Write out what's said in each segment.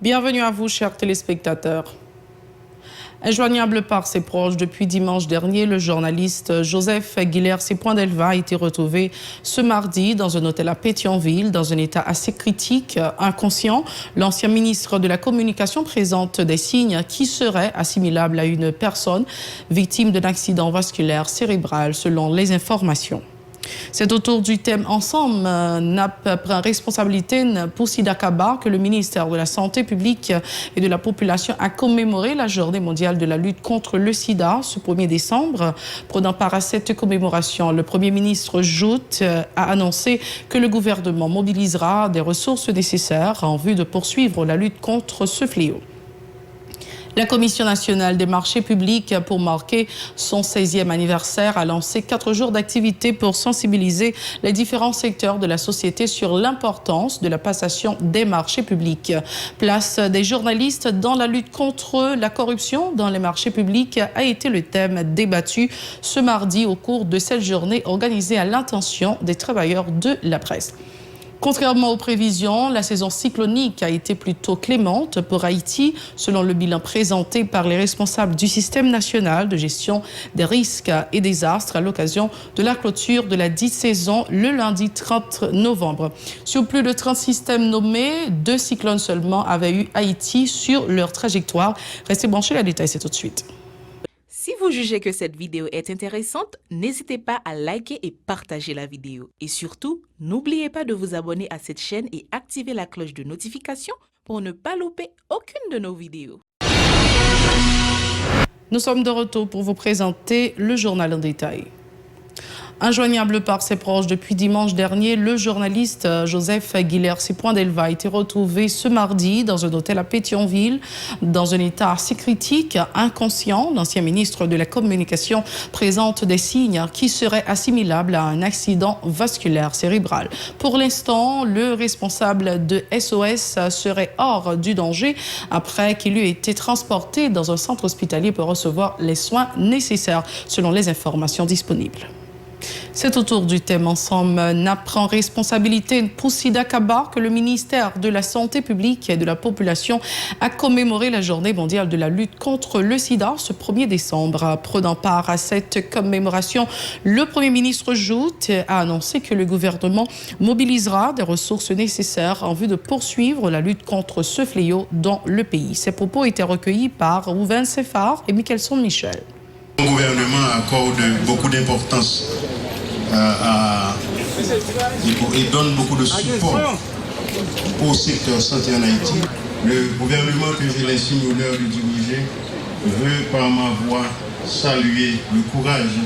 Bienvenue à vous, chers téléspectateurs. Injoignable par ses proches depuis dimanche dernier, le journaliste Joseph Guilher-Sepoindelva a été retrouvé ce mardi dans un hôtel à Pétionville, dans un état assez critique, inconscient. L'ancien ministre de la Communication présente des signes qui seraient assimilables à une personne victime d'un accident vasculaire cérébral, selon les informations. C'est autour du thème Ensemble, NAP prend responsabilité pour Sida Kaba que le ministère de la Santé publique et de la Population a commémoré la journée mondiale de la lutte contre le sida ce 1er décembre. Prenant part à cette commémoration, le Premier ministre Jout a annoncé que le gouvernement mobilisera des ressources nécessaires en vue de poursuivre la lutte contre ce fléau. La Commission nationale des marchés publics, pour marquer son 16e anniversaire, a lancé 4 jours d'activité pour sensibiliser les différents secteurs de la société sur l'importance de la passation des marchés publics. Place des journalistes dans la lutte contre la corruption dans les marchés publics a été le thème débattu ce mardi au cours de cette journée organisée à l'intention des travailleurs de la presse. Contrairement aux prévisions, la saison cyclonique a été plutôt clémente pour Haïti, selon le bilan présenté par les responsables du système national de gestion des risques et désastres à l'occasion de la clôture de la dite saison le lundi 30 novembre. Sur plus de 30 systèmes nommés, 2 cyclones seulement avaient eu Haïti sur leur trajectoire. Restez branchés, la détail c'est tout de suite. Si vous jugez que cette vidéo est intéressante, n'hésitez pas à liker et partager la vidéo. Et surtout, n'oubliez pas de vous abonner à cette chaîne et activer la cloche de notification pour ne pas louper aucune de nos vidéos. Nous sommes de retour pour vous présenter le journal en détail. Injoignable par ses proches depuis dimanche dernier, le journaliste Joseph Guilher-Sepoindelva a été retrouvé ce mardi dans un hôtel à Pétionville, dans un état assez critique, inconscient. L'ancien ministre de la Communication présente des signes qui seraient assimilables à un accident vasculaire cérébral. Pour l'instant, le responsable de SOS serait hors du danger après qu'il eût été transporté dans un centre hospitalier pour recevoir les soins nécessaires, selon les informations disponibles. C'est autour du thème Ensemble, NAP prend responsabilité pour Sida Kaba que le ministère de la Santé publique et de la Population a commémoré la journée mondiale de la lutte contre le sida ce 1er décembre. Prenant part à cette commémoration, le Premier ministre Jout a annoncé que le gouvernement mobilisera des ressources nécessaires en vue de poursuivre la lutte contre ce fléau dans le pays. Ces propos étaient recueillis par Rouven Sefar et Michelson Michel. Le gouvernement accorde beaucoup d'importance et donne beaucoup de support au secteur santé en Haïti. Le gouvernement que j'ai l'insigne honneur de diriger veut par ma voix saluer le courage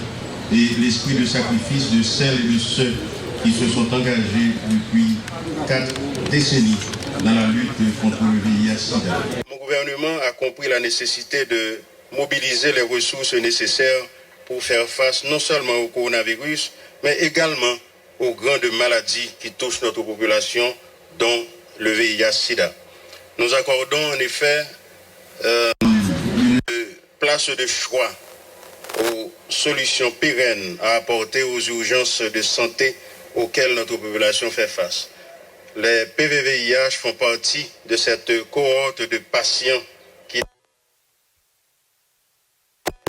et l'esprit de sacrifice de celles et de ceux qui se sont engagés depuis 4 décennies dans la lutte contre le VIH-Sida. Mon gouvernement a compris la nécessité de mobiliser les ressources nécessaires pour faire face non seulement au coronavirus, mais également aux grandes maladies qui touchent notre population, dont le VIH-Sida. Nous accordons en effet une place de choix aux solutions pérennes à apporter aux urgences de santé auxquelles notre population fait face. Les PVVIH font partie de cette cohorte de patients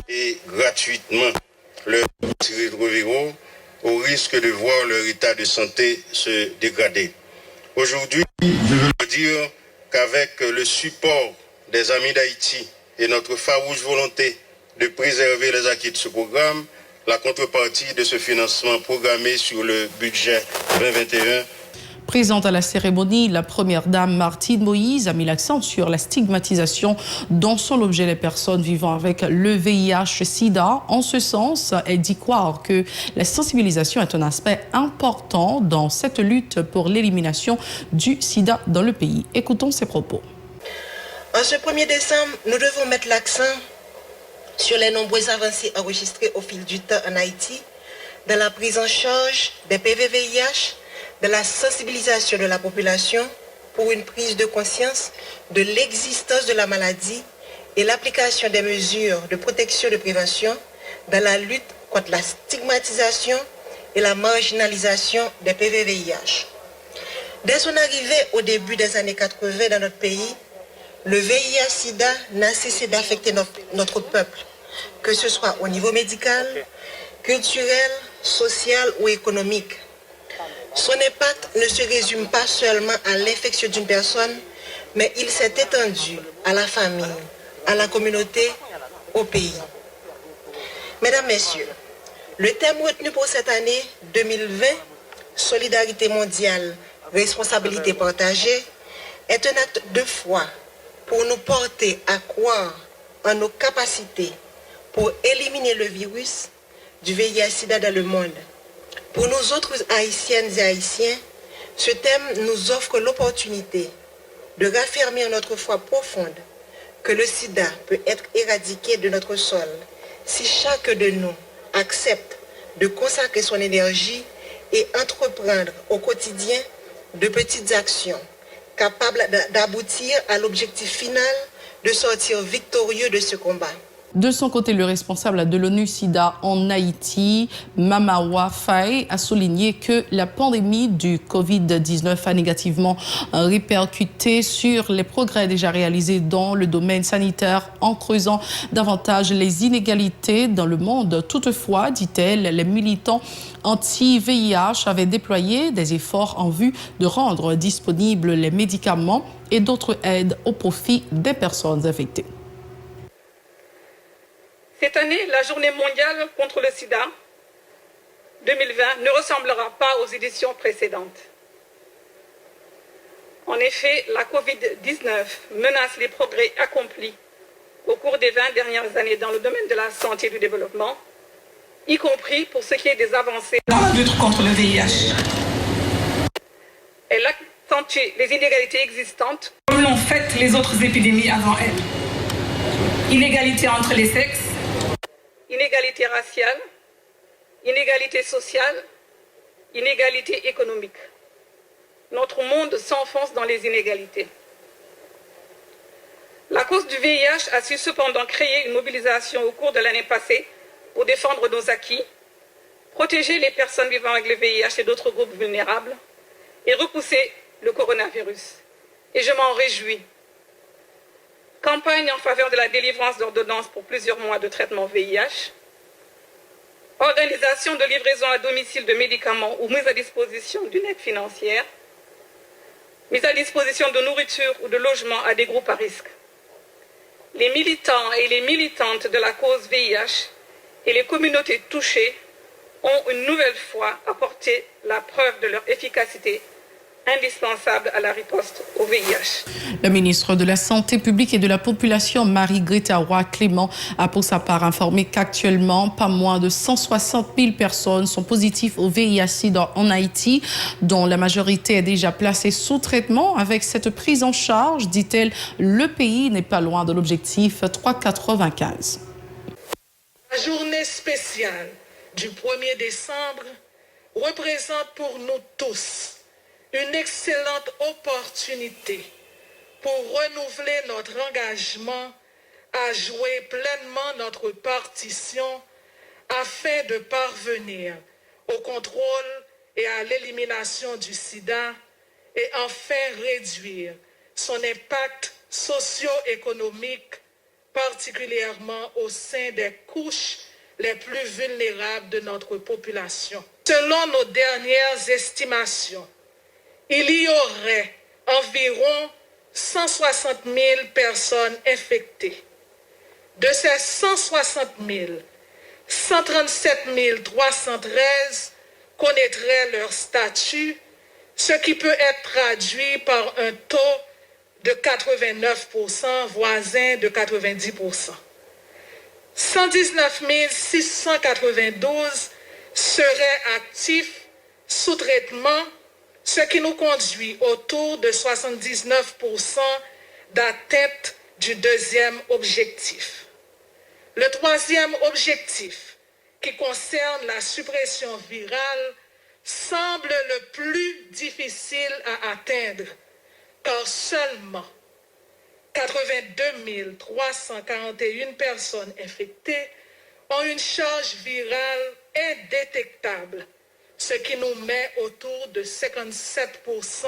et gratuitement leur rétroviraux au risque de voir leur état de santé se dégrader. Aujourd'hui, je veux dire qu'avec le support des amis d'Haïti et notre farouche volonté de préserver les acquis de ce programme, la contrepartie de ce financement programmé sur le budget 2021. Présente à la cérémonie, la première dame Martine Moïse a mis l'accent sur la stigmatisation dont sont l'objet les personnes vivant avec le VIH-Sida. En ce sens, elle dit croire que la sensibilisation est un aspect important dans cette lutte pour l'élimination du sida dans le pays. Écoutons ses propos. En ce 1er décembre, nous devons mettre l'accent sur les nombreuses avancées enregistrées au fil du temps en Haïti dans la prise en charge des PVVIH, de la sensibilisation de la population pour une prise de conscience de l'existence de la maladie et l'application des mesures de protection et de prévention dans la lutte contre la stigmatisation et la marginalisation des PVVIH. Dès son arrivée au début des années 80 dans notre pays, le VIH-Sida n'a cessé d'affecter notre peuple, que ce soit au niveau médical, culturel, social ou économique. Son impact ne se résume pas seulement à l'infection d'une personne, mais il s'est étendu à la famille, à la communauté, au pays. Mesdames, Messieurs, le thème retenu pour cette année 2020, Solidarité mondiale, responsabilité partagée, est un acte de foi pour nous porter à croire en nos capacités pour éliminer le virus du VIH-Sida dans le monde. Pour nous autres Haïtiennes et Haïtiens, ce thème nous offre l'opportunité de raffermir notre foi profonde que le sida peut être éradiqué de notre sol si chacun de nous accepte de consacrer son énergie et entreprendre au quotidien de petites actions capables d'aboutir à l'objectif final de sortir victorieux de ce combat. De son côté, le responsable de l'ONU-SIDA en Haïti, Mamawa Faye, a souligné que la pandémie du Covid-19 a négativement répercuté sur les progrès déjà réalisés dans le domaine sanitaire en creusant davantage les inégalités dans le monde. Toutefois, dit-elle, les militants anti-VIH avaient déployé des efforts en vue de rendre disponibles les médicaments et d'autres aides au profit des personnes infectées. Cette année, la journée mondiale contre le sida 2020 ne ressemblera pas aux éditions précédentes. En effet, la Covid-19 menace les progrès accomplis au cours des 20 dernières années dans le domaine de la santé et du développement, y compris pour ce qui est des avancées dans la lutte contre le VIH. Elle accentue les inégalités existantes comme l'ont fait les autres épidémies avant elle. Inégalité entre les sexes, inégalité raciale, inégalité sociale, inégalité économique. Notre monde s'enfonce dans les inégalités. La cause du VIH a su cependant créer une mobilisation au cours de l'année passée pour défendre nos acquis, protéger les personnes vivant avec le VIH et d'autres groupes vulnérables et repousser le coronavirus. Et je m'en réjouis. Campagne en faveur de la délivrance d'ordonnances pour plusieurs mois de traitement VIH, organisation de livraison à domicile de médicaments ou mise à disposition d'une aide financière, mise à disposition de nourriture ou de logement à des groupes à risque. Les militants et les militantes de la cause VIH et les communautés touchées ont une nouvelle fois apporté la preuve de leur efficacité indispensable à la riposte au VIH. La ministre de la Santé publique et de la Population, Marie-Greta Roy-Clément, a pour sa part informé qu'actuellement, pas moins de 160 000 personnes sont positives au VIH-Sida en Haïti, dont la majorité est déjà placée sous traitement. Avec cette prise en charge, dit-elle, le pays n'est pas loin de l'objectif 3,95. La journée spéciale du 1er décembre représente pour nous tous une excellente opportunité pour renouveler notre engagement à jouer pleinement notre partition afin de parvenir au contrôle et à l'élimination du sida et enfin réduire son impact socio-économique, particulièrement au sein des couches les plus vulnérables de notre population. Selon nos dernières estimations, il y aurait environ 160 000 personnes infectées. De ces 160 000, 137 313 connaîtraient leur statut, ce qui peut être traduit par un taux de 89%, voisin de 90%. 119 692 seraient actifs sous traitement, ce qui nous conduit autour de 79% d'atteinte du deuxième objectif. Le troisième objectif, qui concerne la suppression virale, semble le plus difficile à atteindre, car seulement 82 341 personnes infectées ont une charge virale indétectable, ce qui nous met autour de 57%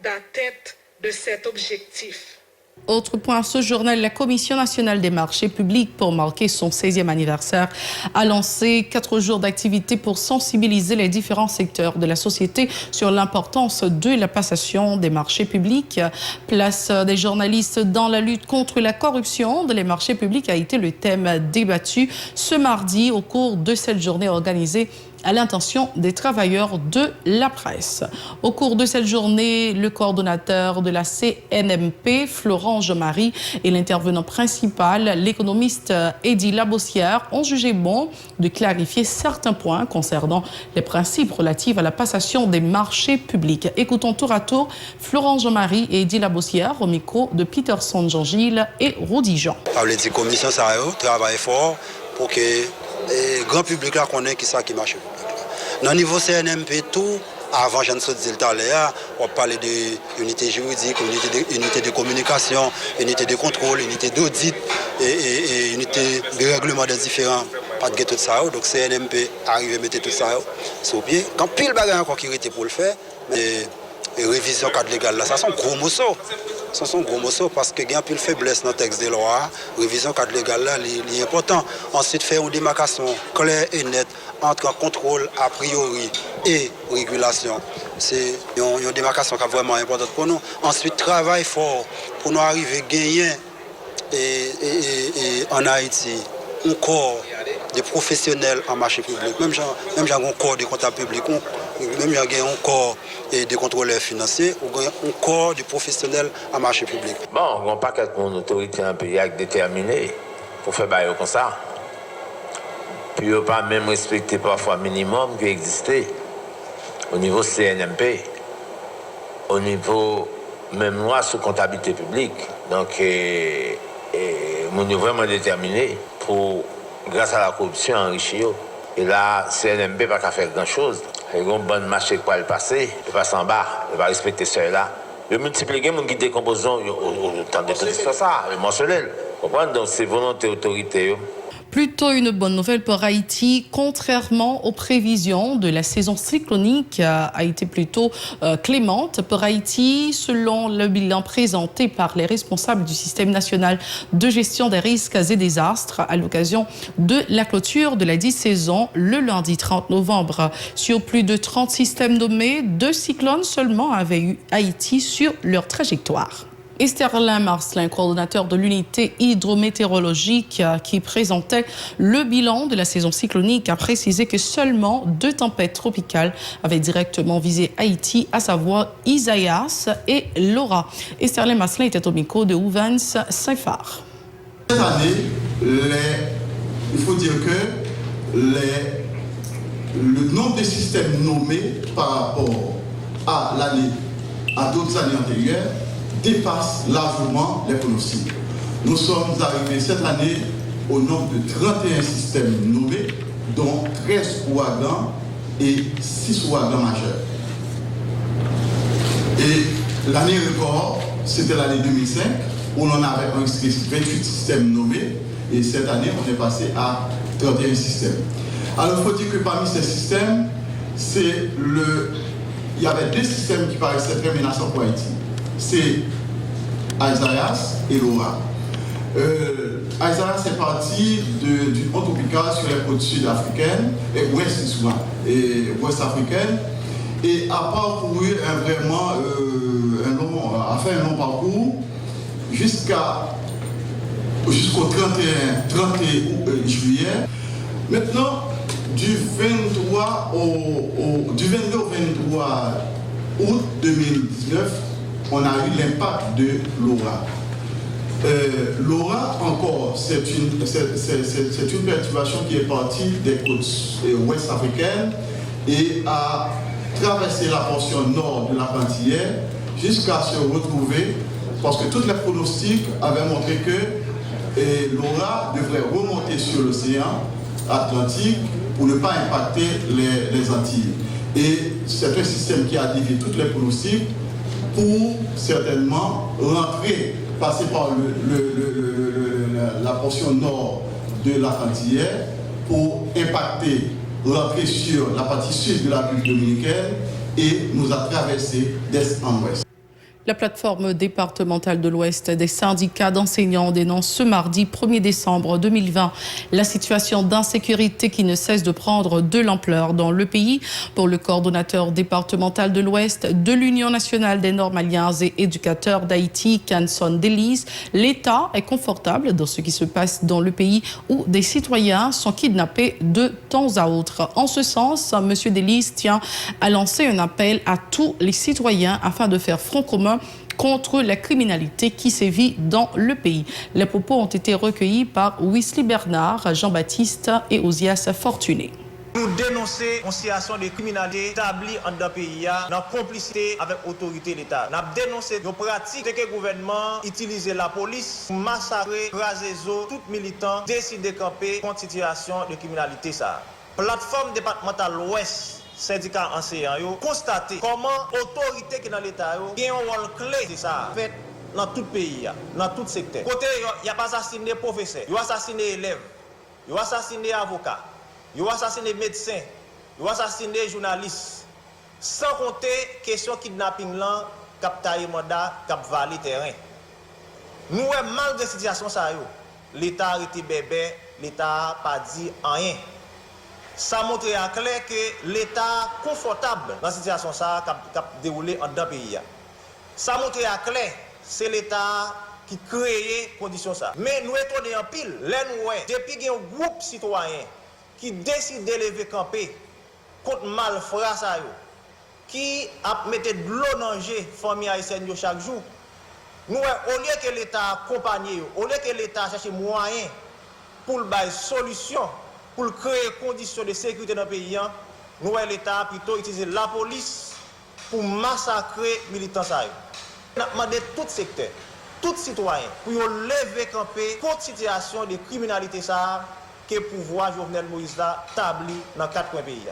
d'atteinte de cet objectif. Autre point, ce journal, la Commission nationale des marchés publics, pour marquer son 16e anniversaire, a lancé 4 jours d'activité pour sensibiliser les différents secteurs de la société sur l'importance de la passation des marchés publics. Place des journalistes dans la lutte contre la corruption de les marchés publics a été le thème débattu ce mardi au cours de cette journée organisée à l'intention des travailleurs de la presse. Au cours de cette journée, le coordonnateur de la CNMP, Florent Jean-Marie, et l'intervenant principal, l'économiste Eddy Labossière, ont jugé bon de clarifier certains points concernant les principes relatifs à la passation des marchés publics. Écoutons tour à tour Florent Jean-Marie et Eddy Labossière au micro de Peterson Jean-Gilles et Rudy Jean. La commission ça travaille fort pour que le grand public là connaît qui ça qui marche. Dans le niveau CNMP, tout, avant, je ne sais pas, on parlait d'unité juridique, unité de communication, unité de contrôle, unité d'audit et unité de règlement des différents. Pas de tout ça. Donc CNMP arrive à mettre tout ça sur pied. Quand pile de bagages encore qui étaient pour le faire, et révision cadre légal là, ça sont gros morceaux. Ce sont gros morceaux parce que il y a plus de faiblesse dans le texte de loi. Révision cadre légal là, c'est important. Ensuite, faire une démarcation claire et nette entre contrôle a priori et régulation. C'est une démarcation qui est vraiment importante pour nous. Ensuite, travail fort pour nous arriver à gagner et en Haïti un corps de professionnels en marché public. Même j'ai un corps de comptable public, même j'ai un corps de contrôleurs financiers, un corps de professionnels en marché public. Bon, on n'a pas qu'une autorité en pays déterminée pour faire bailler comme ça. Puis il n'y a pas même respecté parfois minimum qui existait au niveau CNMP, au niveau même loi sur comptabilité publique. Donc, on est vraiment déterminé pour, grâce à la corruption, enrichir. Et là, CNMP n'a pas faire grand-chose. Il y a un bon marché qui va le passer, il passe en bas, il va respecter cela. Il multiplie les gens qui décomposent, autant de tout ça, le mensuel. Donc, c'est volonté autorité. Plutôt une bonne nouvelle pour Haïti, contrairement aux prévisions de la saison cyclonique a été plutôt clémente pour Haïti, selon le bilan présenté par les responsables du système national de gestion des risques et désastres à l'occasion de la clôture de la 10 saison le lundi 30 novembre. Sur plus de 30 systèmes nommés, 2 cyclones seulement avaient eu Haïti sur leur trajectoire. Esterlin Marcelin, coordonnateur de l'unité hydrométéorologique qui présentait le bilan de la saison cyclonique, a précisé que seulement 2 tempêtes tropicales avaient directement visé Haïti, à savoir Isaias et Laura. Esterlin Marcelin était au micro de Ouvens Saint-Phar. Cette année, il faut dire que le nombre de systèmes nommés par rapport à d'autres années antérieures dépasse largement les pronostics. Nous sommes arrivés cette année au nombre de 31 systèmes nommés, dont 13 ouragans et 6 ouragans majeurs. Et l'année record, c'était l'année 2005, où on avait enregistré 28 systèmes nommés, et cette année, on est passé à 31 systèmes. Alors, il faut dire que parmi ces systèmes, il y avait 2 systèmes qui paraissaient très menaçants pour Haïti. C'est Isaias et Laura. Isaias est parti d'une onde tropicale sur les côtes sud-africaines et ouest africaines et a parcouru a fait un long parcours jusqu'au 31 juillet. Maintenant, du 22 au 23 août 2019, on a eu l'impact de Laura. Laura, encore, c'est une perturbation qui est partie des côtes ouest africaines et a traversé la portion nord de la Pantillère jusqu'à se retrouver, parce que tous les pronostics avaient montré que Laura devrait remonter sur l'océan Atlantique pour ne pas impacter les Antilles. Et c'est un système qui a dévié tous les pronostics pour certainement passer par la portion nord de la Pantillère pour rentrer sur la partie sud de la République dominicaine et nous a traversé d'est en ouest. La plateforme départementale de l'Ouest des syndicats d'enseignants dénonce ce mardi 1er décembre 2020 la situation d'insécurité qui ne cesse de prendre de l'ampleur dans le pays. Pour le coordonnateur départemental de l'Ouest de l'Union nationale des normaliens et éducateurs d'Haïti, Canson Delis, l'État est confortable dans ce qui se passe dans le pays où des citoyens sont kidnappés de temps à autre. En ce sens, M. Delis tient à lancer un appel à tous les citoyens afin de faire front commun contre la criminalité qui sévit dans le pays. Les propos ont été recueillis par Wesley Bernard, Jean-Baptiste et Osias Fortuné. Nous dénonçons une situation de criminalité établie dans le pays, en complicité avec l'autorité de l'État. Nous avons dénoncé nos pratiques que le gouvernement utilise la police pour massacrer, raser tout militant, décider de camper contre situation de criminalité. Plateforme départementale Ouest, syndicat enseignants, constater comment l'autorité qui est dans l'État a un rôle clé de ça fait dans tout le pays, dans tout secteur. Côté, il n'y a pas assassiné professeurs, il y a assassiné élèves, il y a assassiné avocats, il y a assassiné médecins, il y a assassiné journalistes. Sans compter question kidnapping là, cap taille mandat, cap valer terrain. Nous malgré cette situation ça l'État a été bébé, l'État n'a pas dit rien. Ça montre à clair que l'État est confortable dans la situation qui a déroulé dans le pays. Ça montre à clair c'est l'État qui crée les conditions. Mais nous étonnons en pile, depuis qu'il y a un groupe citoyen qui décide de lever camper contre malfrats, qui a mis de l'eau dans la famille haïtienne chaque jour, nous, au lieu que l'État accompagne, au lieu que l'État cherche moyens pour faire solution, pour créer des conditions de sécurité dans le pays, nous, l'État a plutôt utilisé la police pour massacrer les militants. Nous avons demandé tout secteur, tout citoyen, pour lever camper contre la situation de criminalité que le pouvoir Jovenel Moïse a établi dans 4 coins du pays.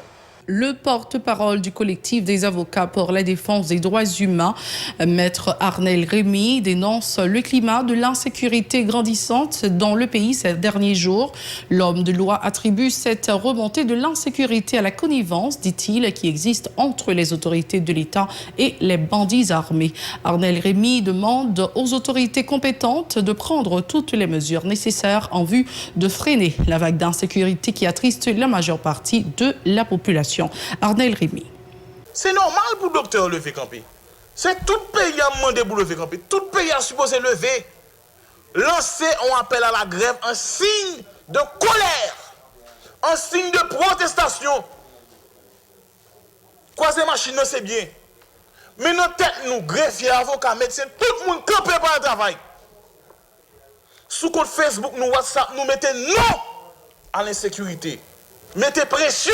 Le porte-parole du collectif des avocats pour la défense des droits humains, Maître Arnel Rémy, dénonce le climat de l'insécurité grandissante dans le pays ces derniers jours. L'homme de loi attribue cette remontée de l'insécurité à la connivence, dit-il, qui existe entre les autorités de l'État et les bandits armés. Arnel Rémy demande aux autorités compétentes de prendre toutes les mesures nécessaires en vue de freiner la vague d'insécurité qui attriste la majeure partie de la population. Arnel Rémy. C'est normal pour le docteur lever camper. C'est tout le pays a demandé pour lever camper. Tout le pays a supposé lever. Lancer un appel à la grève en signe de colère, en signe de protestation. Croiser machine, c'est bien. Mais nos têtes, nous, greffiers, avocats, médecins, tout le monde campé par le travail. Sous compte Facebook, nous, WhatsApp, nous mettez non à l'insécurité. Mettez pression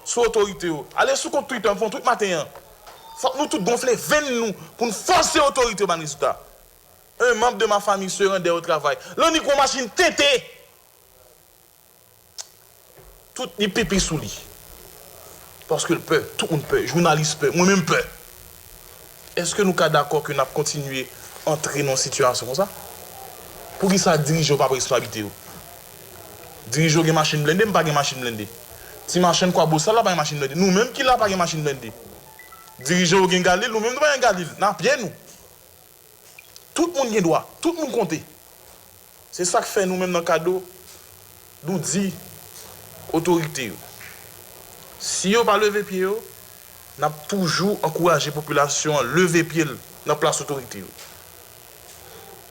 sur l'autorité. Allez sous compte Twitter, font tout matin. Faut que nous tous gonfler 20 nous pour nous forcer l'autorité au résultat. Un membre de ma famille se rendait au travail. L'on y a une machine tété. Tout les pépés sous lui. Parce que le peut, tout le monde peut, journaliste peut, moi-même peut. Est-ce que nous sommes d'accord que nous avons continué à entrer dans une situation comme ça? Pour qui ça dirige pas responsabilité? Dirige une machine blindée, pas une machine blindée. Si machine quoi bosse là pas une machine blindée. Nous-mêmes qui là pas une machine blindée. Diriger au Galil, nous-mêmes pas un Galil. N'a bien nous. Tout le monde y doit, tout le monde compte. C'est ça que fait nous-mêmes dans le cadeau. Nous dit autorité. Si on pas lever pied, on a toujours encouragé la population à lever pied dans la place autorité.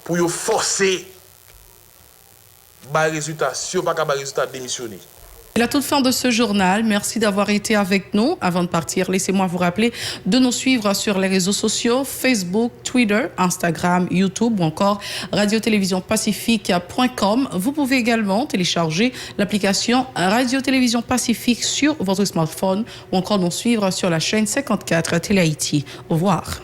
Pour y forcer les résultats, si on n'a pas de résultats, démissionner. C'est la toute fin de ce journal. Merci d'avoir été avec nous. Avant de partir, laissez-moi vous rappeler de nous suivre sur les réseaux sociaux, Facebook, Twitter, Instagram, YouTube ou encore radio-télévision-pacifique.com. Vous pouvez également télécharger l'application Radio-Télévision Pacifique sur votre smartphone ou encore nous suivre sur la chaîne 54 Télé Haïti. Au revoir.